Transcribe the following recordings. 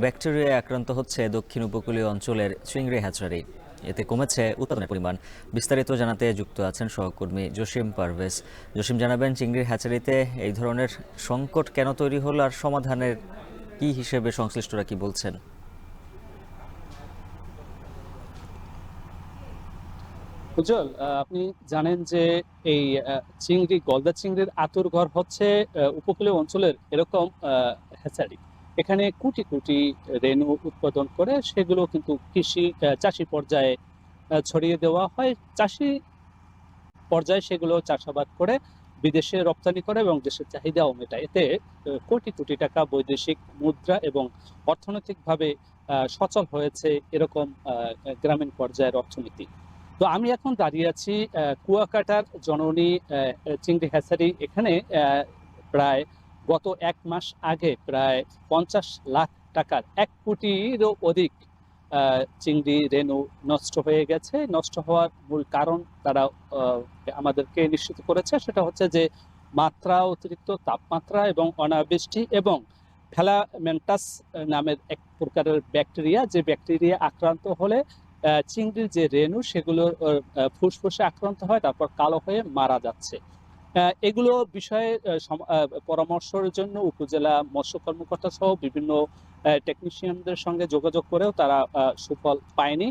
ব্যাকটেরিয়ায় আক্রান্ত হচ্ছে দক্ষিণ উপকূলীয় অঞ্চলের চিংড়ি হ্যাচারি। এতে কমেছে উৎপাদনের পরিমাণ। বিস্তারিত জানাতে যুক্ত আছেন সহকর্মী জসিম পারভেজ। জসিম, জানাবেন চিংড়ির হ্যাচারিতে এই ধরনের সংকট কেন তৈরি হলো আর সমাধানের কি হিসেবে সংশ্লিষ্টরা কি বলছেন? উজ্জ্বল, আপনি জানেন যে এই গলদা চিংড়ির আতুরঘর হচ্ছে উপকূলীয় অঞ্চলের এরকম হ্যাচারি। এখানে কোটি কোটি রেণু উৎপাদন করে সেগুলো কিন্তু চাষি পর্যায়ে ছড়িয়ে দেওয়া হয়। চাষি পর্যায়ে সেগুলো চাষাবাদ করে বিদেশে রপ্তানি করে এবং দেশের চাহিদাও মেটায়। এতে কোটি কোটি টাকা বৈদেশিক মুদ্রা এবং অর্থনৈতিকভাবে সচল হয়েছে এরকম গ্রামীণ পর্যায়ের অর্থনীতি। তো আমি এখন দাঁড়িয়ে আছি কুয়াকাটার জননী চিংড়ি হ্যাচারি। এখানে প্রায় গত ১ মাস আগে প্রায় ৫০ লাখ টাকার ১ কোটিরও অধিক চিংড়ি রেণু নষ্ট হয়ে গেছে। নষ্ট হওয়ার মূল কারণ তারা আমাদেরকে নিশ্চিত করেছে, সেটা হচ্ছে যে অতিরিক্ত তাপমাত্রা এবং অনাবৃষ্টি এবং ফ্যালামেন্টাস নামের এক প্রকারের ব্যাকটেরিয়া, যে ব্যাকটেরিয়া আক্রান্ত হলে চিংড়ির যে রেণু সেগুলো ফুসফুসে আক্রান্ত হয়, তারপর কালো হয়ে মারা যাচ্ছে। এগুলো বিষয়ে পরামর্শের জন্য উপজেলা মৎস্য কর্মকর্তা সহ বিভিন্ন টেকনিশিয়ানদের সঙ্গে যোগাযোগ করেও তারা সুফল পায়নি।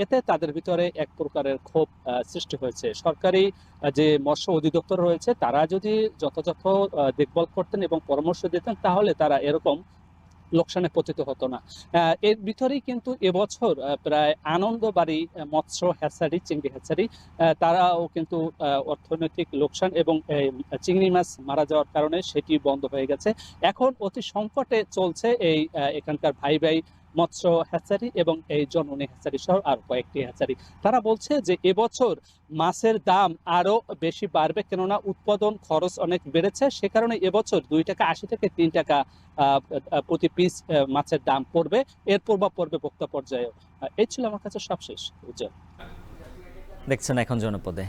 এতে তাদের ভিতরে এক প্রকারের ক্ষোভ সৃষ্টি হয়েছে। সরকারি যে মৎস্য অধিদপ্তর রয়েছে তারা যদি যথাযথ দেখভাল করতেন এবং পরামর্শ দিতেন, তাহলে তারা এরকম লোকসানে পতিত হতো না। এর ভিতরেই কিন্তু এবছর প্রায় আনন্দবাড়ি মৎস্য হ্যাচারি, চিংড়ি হ্যাচারি, তারাও কিন্তু অর্থনৈতিক লোকসান এবং চিংড়ি মাছ মারা যাওয়ার কারণে সেটি বন্ধ হয়ে গেছে। এখন অতি সংকটে চলছে এই এখানকার ভাই ভাই মৎস্য হ্যাচারি এবং এই জননী হ্যাচারি সহ আর কয়েকটি হ্যাচারি। তারা বলছে যে এবছর মাছের দাম আরো বেশি বাড়বে, কেননা উৎপাদন খরচ অনেক বেড়েছে। সে কারণে এবছর 2 টাকা 80 থেকে 3 টাকা প্রতি পিস মাছের দাম পড়বে। এর প্রভাব পড়বে ভোক্তা পর্যায়েও। এই ছিল আমার কাছে সবশেষ। উজ্জ্বল, দেখছেন এখন জনপদে।